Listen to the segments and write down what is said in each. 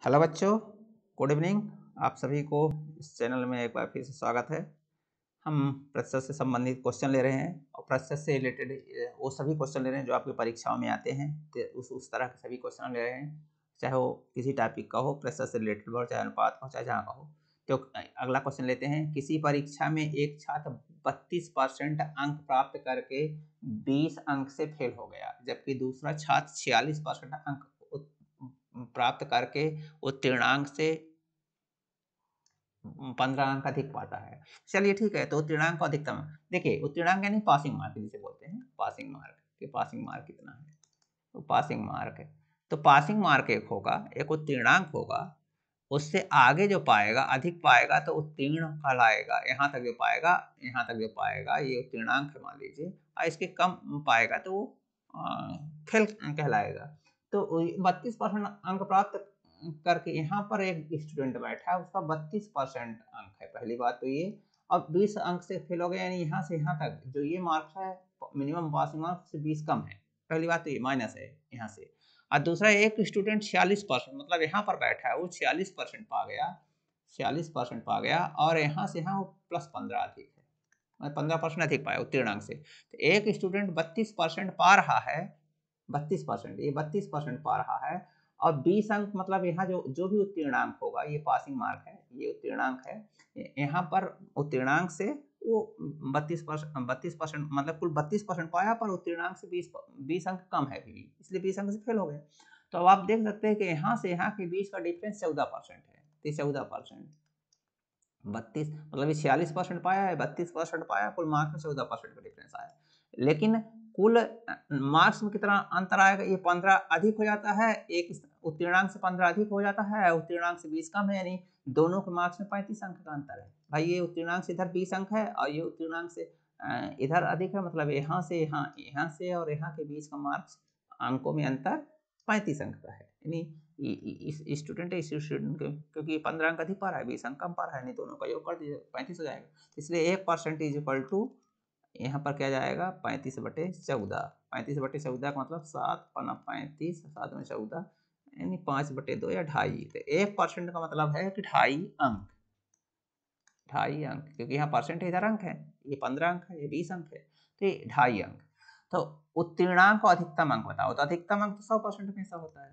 Hello बच्चों, good evening. आप सभी को इस चैनल में एक बार फिर से स्वागत है। हम प्रतिशत से संबंधित क्वेश्चन ले रहे हैं और प्रतिशत से रिलेटेड वो सभी क्वेश्चन ले रहे हैं जो आपकी परीक्षाओं में आते हैं। तो उस तरह के सभी क्वेश्चन ले रहे हैं, चाहे वो किसी टॉपिक का हो, प्रतिशत से रिलेटेड हो, चाहे अनुपात का हो, चाहे जहाँ का हो। तो अगला क्वेश्चन लेते हैं। किसी परीक्षा में एक छात्र 32% अंक प्राप्त करके 20 अंक से फेल हो गया, जबकि दूसरा छात्र 46% अंक प्राप्त करके उत्तीर्णांक से 15 अंक अधिक पाता है। चलिए ठीक है, तो उत्तीर्णांक को अधिकतम देखिए, उत्तीर्णांक यानी पासिंग मार्क जिसे बोलते हैं, पासिंग मार्क कि पासिंग मार्क कितना है। तो पासिंग मार्क है, तो पासिंग मार्क एक होगा, एक उत्तीर्णांक होगा। उससे आगे जो पाएगा, अधिक पाएगा तो उत्तीर्ण कहलाएगा। यहाँ तक जो पाएगा, यहाँ तक जो पाएगा ये उत्तीर्णांक मान लीजिए, और इसके कम पाएगा तो वो फेल कहलाएगा। तो 32% अंक प्राप्त करके यहाँ पर एक स्टूडेंट बैठा है, उसका 32% अंक है, पहली बात तो ये। अब 20 अंक से फेल हो गया, यानी यहाँ से यहाँ तक जो ये मार्क्स है, मिनिमम पासिंग मार्क्स से 20 कम है, पहली बात तो ये माइनस है यहाँ से। और दूसरा, एक स्टूडेंट 46%, मतलब यहाँ पर बैठा है वो 46% पा गया, 46% पा गया, और यहाँ से यहाँ वो +15 अधिक है, 15% अधिक पाया उत्तीर्णांक से। तो एक स्टूडेंट 32% पा रहा है, 32%, ये 32% पा रहा है, और 20 अंक मतलब यहाँ जो जो भी उत्तीर्णांक होगा, ये पासिंग मार्क है, ये उत्तीर्णांक है। यहाँ पर उत्तीर्णांक से वो 32% मतलब कुल 32% पाया, पर उत्तीर्णांक से 20 अंक कम है भी, इसलिए 20 अंक से फेल हो गए। तो अब आप देख सकते हैं कि यहाँ से यहाँ के बीच का डिफरेंस 14% है। तो 14%, 32 मतलब ये 46% पाया है, 32% पाया, कुल मार्क्स में 14% का डिफरेंस आया। लेकिन कुल मार्क्स में कितना अंतर आएगा, ये 15 अधिक हो जाता है, एक उत्तीर्णांक से 15 अधिक हो जाता है, उत्तीर्णांक से 20 कम है, यानी दोनों के मार्क्स में 35 अंक का अंतर है। भाई ये उत्तीर्णांक से इधर 20 अंक है, और ये उत्तीर्णांक से इधर अधिक है, मतलब यहाँ से यहाँ, यहाँ से और यहाँ के बीच का मार्क्स अंकों में अंतर 35 अंक का है। यानी इस स्टूडेंट क्योंकि 15 अंक अधिक पा रहा है, 20 अंक कम पा रहा है, नहीं दोनों का योग कर दीजिए 35 हो जाएगा। इसलिए 1% इज इक्वल टू, यहाँ पर क्या जाएगा, 35/14। 35/14 का मतलब 7×35, 7 में 14, यानी 5/2 या 2.5। तो 1% का मतलब है कि 2.5 अंक, 2.5 अंक, क्योंकि यहाँ परसेंट इधर अंक है, ये 15 अंक है, ये 20 अंक है, तो ये 2.5 अंक। तो उत्तीर्णांक और अधिकतम अंक बताओ, तो अधिकतम अंक तो 100% में ऐसा होता है,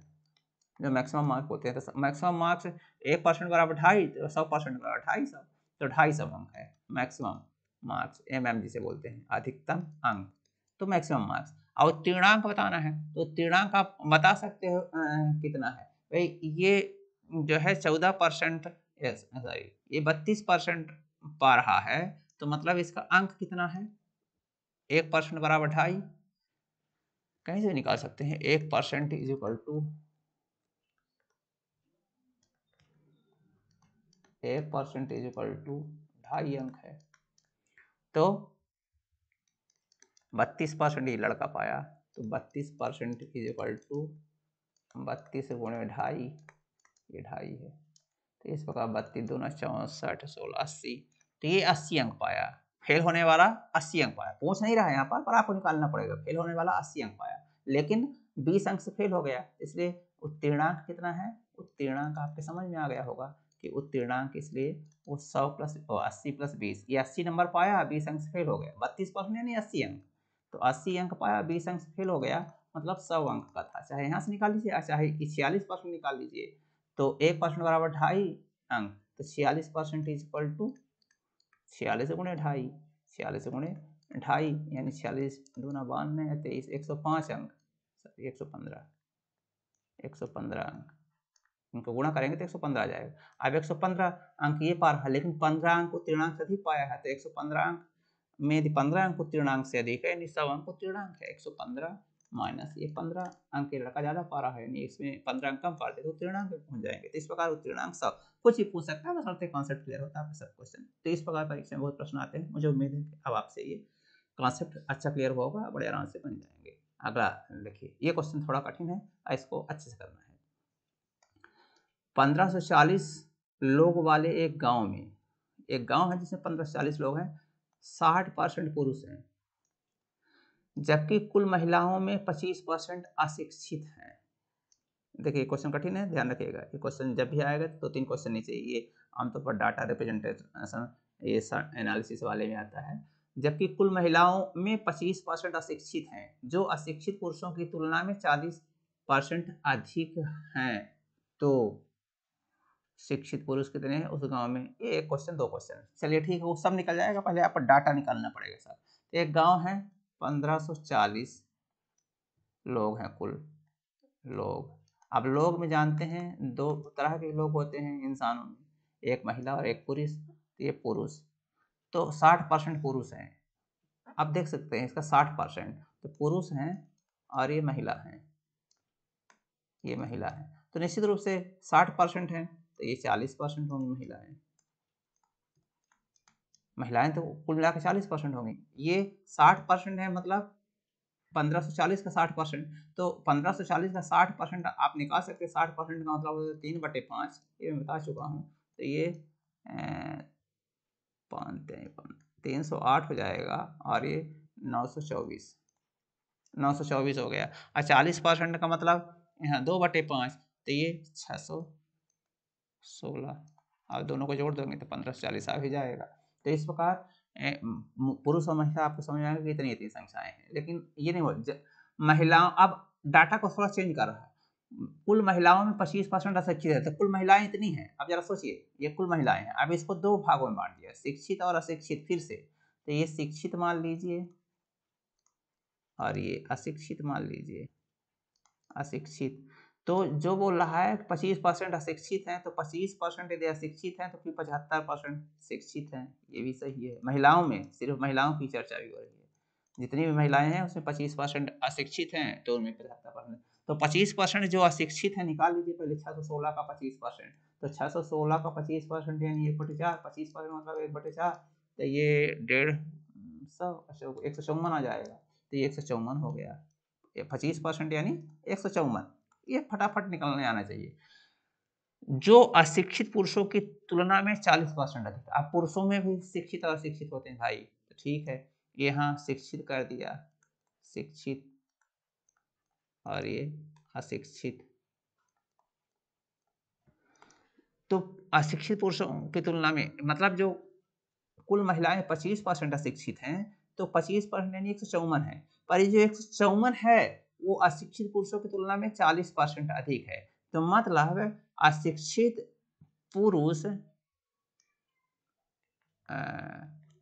जो मैक्सिमम मार्क होते हैं। तो मैक्सिमम मार्क्स 1% बराबर 2.5, तो 100% बराबर 250, तो 250 अंक है मैक्सिमम मार्क्स, MM जिसे बोलते हैं, अधिकतम अंक, तो मैक्सिमम मार्क्स। और उत्तीर्णांक बताना है, तो उत्तीर्णांक आप बता सकते हो कितना है। भाई ये जो है 14%, सॉरी ये 32% पा रहा है, तो मतलब इसका अंक कितना है, 1% बराबर 2.5, कहीं से निकाल सकते हैं। 1% is equal to 1% is equal to 2.5 अंक है। तो 32% ये लड़का पाया, तो 32% इज इक्वल टू 32 गुणे 2.5, ये 2.5 है। तो इस प्रकार 32 दूना 64, 16, 80, तो ये 80 अंक पाया। फेल होने वाला 80 अंक पाया, पूछ नहीं रहा है यहाँ पर आपको निकालना पड़ेगा। फेल होने वाला 80 अंक पाया, लेकिन 20 अंक से फेल हो गया, इसलिए उत्तीर्णांक कितना है, उत्तीर्णांक आपके समझ में आ गया होगा कि उत्तीर्णांक, इसलिए वो 100 प्लस 80 प्लस 20, ये 80 नंबर पाया, 20 अंक से फेल हो गया। 32% यानी 80 अंक, तो 80 अंक पाया, 20 अंक से फेल हो गया, मतलब 100 अंक का था। चाहे यहाँ से निकाल लीजिए, चाहे 46% निकाल लीजिए, तो 1% बराबर 2.5 अंक, तो 46% इज इक्वल टू 46 गुणे 2.5, 46 गुणे 2.5, यानी 46 दूना 92, 23, 105 अंक, 115, 115 अंक, इनको गुणा करेंगे तो 115 आ जाएगा। अब 115 अंक ये पा रहा है, लेकिन 15 अंक उत्तीर्णांक से अधिक पाया है, तो 115 अंक में यदि 15 अंक उत्तीर्णांक से अधिक है, यानी 100 अंक उत्तीर्णांक है। 115 माइनस ये 15 अंक के लड़का ज्यादा पा रहा है, यानी इसमें 15 अंक कम पाते तो उत्तीर्णांक में पहुंच जाएंगे। तो इस प्रकार उत्तीर्णांक 100, कुछ ही पूछ सकता है, बस कॉन्सेप्ट क्लियर होता है सब क्वेश्चन। तो इस प्रकार परीक्षा में बहुत प्रश्न आते हैं, मुझे उम्मीद है कि अब आपसे ये कॉन्सेप्ट अच्छा क्लियर हुआ होगा, बड़े आराम से बन जाएंगे। अगला देखिए, ये क्वेश्चन थोड़ा कठिन है, इसको अच्छे से करना है। 1540 लोग वाले एक गांव में, एक गांव है जिसमें 1540 लोग हैं, 60% पुरुष हैं, जबकि कुल महिलाओं में 25% अशिक्षित हैं। देखिए क्वेश्चन कठिन है, ध्यान रखिएगा। ये क्वेश्चन जब भी आएगा तो 3 क्वेश्चन नीचे, ये आमतौर पर डाटा रिप्रेजेंटेशन ये एनालिसिस वाले में आता है। जबकि कुल महिलाओं में 25% अशिक्षित हैं, जो अशिक्षित पुरुषों की तुलना में 40% अधिक हैं। तो शिक्षित पुरुष कितने हैं उस गांव में? ये एक क्वेश्चन, 2 क्वेश्चन। चलिए ठीक है, वो सब निकल जाएगा, पहले आपको डाटा निकालना पड़ेगा सर। एक गांव है, 1540 लोग हैं कुल लोग। अब लोग में जानते हैं 2 तरह के लोग होते हैं इंसानों में, एक महिला और एक पुरुष। ये पुरुष तो 60% पुरुष हैं। आप देख सकते हैं इसका 60% तो पुरुष हैं और ये महिला हैं, ये महिला है। तो निश्चित रूप से 60% है तो ये 40% होंगी महिलाएं। महिलाएं तो कुल मिला के 40% होंगी। ये 60% है, मतलब 1540 का 60%, तो 1540 का 60% आप निकाल सकते हैं। 60% का मतलब 3/5, ये मैं बता चुका हूँ। तो ये 308 हो जाएगा और ये 924 हो गया। और 40% का मतलब यहाँ 2/5, तो ये 616। आप दोनों को जोड़ दोगे तो 1540 आ भी जाएगा। तो इस प्रकार पुरुष और महिला आपको समझ आएगा कि इतनी इतनी संख्याएं हैं। लेकिन ये नहीं बोल महिलाओं, अब डाटा को थोड़ा चेंज कर रहा है। कुल महिलाओं में 25% अशिक्षित है, तो कुल महिलाएं इतनी हैं। अब जरा सोचिए, ये कुल महिलाएं हैं। अब इसको 2 भागों में बांट दिया, शिक्षित और अशिक्षित। फिर से तो ये शिक्षित मान लीजिए और ये अशिक्षित मान लीजिए, अशिक्षित। तो जो बोल रहा है 25% अशिक्षित हैं, तो 25% यदि अशिक्षित हैं तो फिर 75% शिक्षित हैं। ये भी सही है। महिलाओं में, सिर्फ महिलाओं की चर्चा भी हो रही है। जितनी भी महिलाएं हैं उसमें 25% अशिक्षित हैं, तो उनमें 75%। तो 25% जो अशिक्षित है निकाल लीजिए पहले। 616 का 25%, तो 616 का 25% यानी 1/4। 25% मतलब 1/4, तो ये 150, 154 आ जाएगा। तो ये 154 हो गया। 25% यानी 154। ये फटाफट निकलने आना चाहिए। जो अशिक्षित पुरुषों की तुलना में 40% अधिक। अब पुरुषों में भी शिक्षित और अशिक्षित होते हैं भाई, तो ठीक है, यहाँ शिक्षित कर दिया, शिक्षित, और ये अशिक्षित। तो अशिक्षित पुरुषों की तुलना में, मतलब जो कुल महिलाएं 25% अशिक्षित हैं, तो 25% यानी 154 है। पर ये जो 154 है वो अशिक्षित पुरुषों की तुलना में 40% अधिक है। तो मतलब अशिक्षित पुरुष,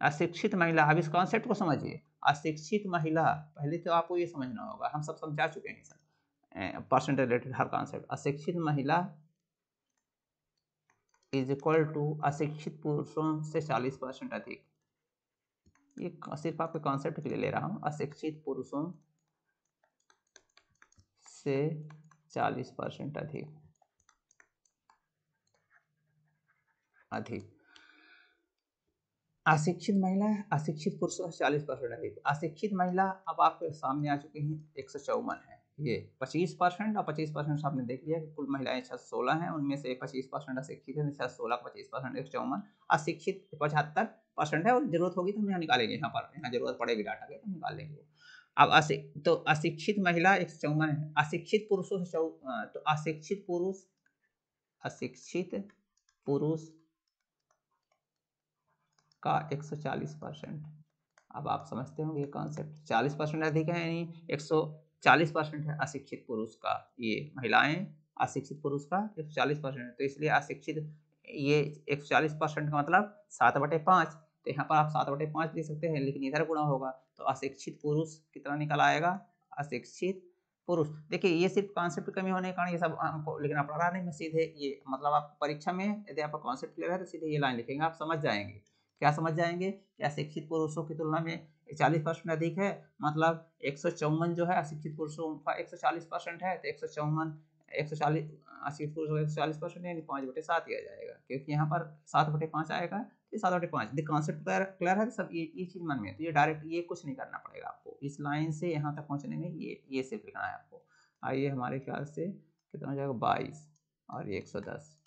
अशिक्षित महिला। अब इस कॉन्सेप्ट को समझिए। अशिक्षित महिला, पहले तो आपको ये समझना होगा, हम सब समझा चुके हैं सर, परसेंट रिलेटेड हर कॉन्सेप्ट। अशिक्षित महिला इज इक्वल टू अशिक्षित पुरुषों से 40% अधिक। ये सिर्फ आपके कॉन्सेप्ट के लिए ले रहा हूं। अशिक्षित पुरुषों से 40% अधिक, अधिक। अशिक्षित महिला, अशिक्षित पुरुषों से 40% अधिक। अशिक्षित महिला अब आपके सामने आ चुके हैं, 154 है। ये 25% और 25% आपने देख लिया कि कुल महिलाएं 616 हैं, उनमें से 25% अशिक्षित है। 616 का 25% 154। अशिक्षित 75% है, और जरूरत होगी तो हम यहाँ निकालेंगे। यहाँ जरूरत पड़ेगी डाटा के तो निकाल लेंगे। अब तो अशिक्षित महिला 154 है। अशिक्षित पुरुषों से तो अशिक्षित पुरुष का 140%। अब आप समझते होंगे ये कॉन्सेप्ट। 40% अधिक है यानी 140% है अशिक्षित पुरुष का। ये महिलाएं अशिक्षित पुरुष का 140%, तो इसलिए अशिक्षित ये 140% का मतलब 7/5। तो यहाँ पर आप 7/5 ले सकते हैं, लेकिन इधर गुणा होगा तो अशिक्षित पुरुष कितना निकल आएगा? अशिक्षित पुरुष। देखिए ये सिर्फ कॉन्सेप्ट कमी होने के कारण ये सब हमको लिखना पड़ रहा है। नहीं, मैं सीधे ये, मतलब आप परीक्षा में यदि आपका कॉन्सेप्ट क्लियर है तो सीधे ये लाइन लिखेंगे, आप समझ जाएंगे। क्या समझ जाएंगे? क्या शिक्षित पुरुषों की तुलना में 40% अधिक है, मतलब 154 जो है अशिक्षित पुरुषों का 140% है, तो 154 140 अशिक्षित पुरुषों का 140% यानी 5/7 ही आ जाएगा, क्योंकि यहाँ पर 7/5 आएगा। तो 7/5 कॉन्सेप्ट क्लियर है, सब ये चीज मन में है। तो ये डायरेक्ट ये कुछ नहीं करना पड़ेगा आपको। इस लाइन से यहाँ तक पहुँचने में ये सिर्फ लिखना है आपको। आइए हमारे ख्याल से कितना हो जाएगा? 22 और ये 110,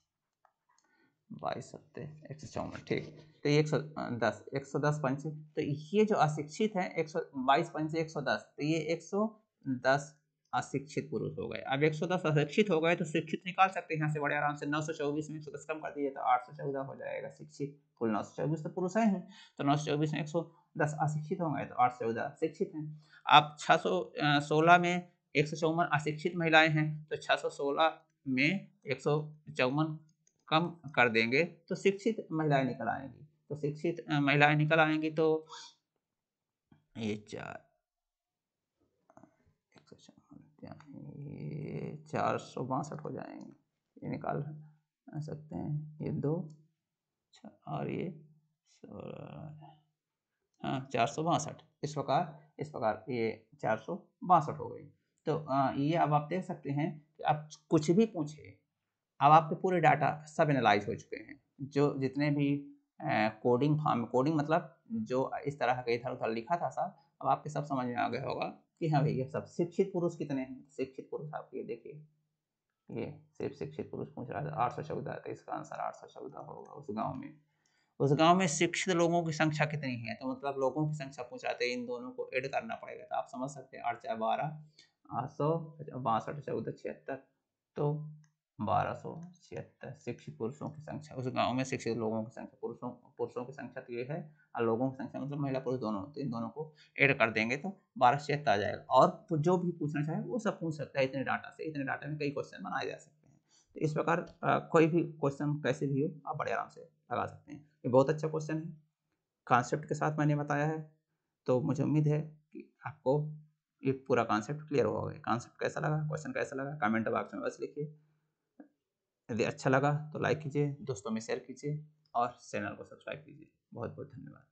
22 सत्ते 154, ठीक। तो ये 110 पंचे, तो ये जो अशिक्षित है 122 पंचे 110, तो ये 110 अशिक्षित पुरुष हो गए। अब 110 अशिक्षित हो गए तो शिक्षित निकाल सकते हैं यहाँ से बड़े आराम से। 924 में 110 कम कर दीजिए तो 814 हो जाएगा शिक्षित। कुल 924 तो पुरुष हैं, तो 924 में 110 अशिक्षित होंगे तो 814 शिक्षित हैं। अब 616 में 154 अशिक्षित महिलाएं हैं, तो 616 में 154 कम कर देंगे तो शिक्षित महिलाएं निकल आएंगी। तो शिक्षित महिलाएं निकल आएंगी तो ये 462 हो जाएंगे, ये निकाल सकते हैं। ये 2 और ये 462 इस प्रकार ये 462 हो गई। तो ये अब आप देख सकते हैं कि आप कुछ भी पूछे, अब आपके पूरे डाटा सब एनालाइज हो चुके हैं। जो जितने भी कोडिंग फॉर्म, कोडिंग मतलब जो इस तरह का इधर उधर लिखा था सब, अब आपके सब समझ में आ गया होगा कि हाँ भाई ये सब शिक्षित पुरुष कितने हैं। शिक्षित पुरुष आप ये देखिए, ये सिर्फ शिक्षित पुरुष पूछ रहा था 814, तो इसका आंसर 814 होगा। उस गांव में शिक्षित लोगों की संख्या कितनी है, तो मतलब लोगों की संख्या पूछ रहा था, इन दोनों को ऐड करना पड़ेगा। तो आप समझ सकते हैं 8 4 12 800 62 14 76, तो 1276 शिक्षित पुरुषों की संख्या। उस गांव में शिक्षित लोगों की संख्या, पुरुषों की संख्या तो ये है, और लोगों की संख्या मतलब महिला पुरुष दोनों, तो इन दोनों को ऐड कर देंगे तो 1276 आ जाएगा। और जो भी पूछना चाहे वो सब पूछ सकता है इतने डाटा से। इतने डाटा में कई क्वेश्चन बनाए जा सकते हैं। तो इस प्रकार कोई भी क्वेश्चन कैसे भी हो आप बड़े आराम से लगा सकते हैं। ये बहुत अच्छा क्वेश्चन है, कॉन्सेप्ट के साथ मैंने बताया है। तो मुझे उम्मीद है कि आपको ये पूरा कॉन्सेप्ट क्लियर हुआ होगा। कॉन्सेप्ट कैसा लगा, क्वेश्चन कैसा लगा, कमेंट बॉक्स में बस लिखिए। यदि अच्छा लगा तो लाइक कीजिए, दोस्तों में शेयर कीजिए और चैनल को सब्सक्राइब कीजिए। बहुत बहुत धन्यवाद।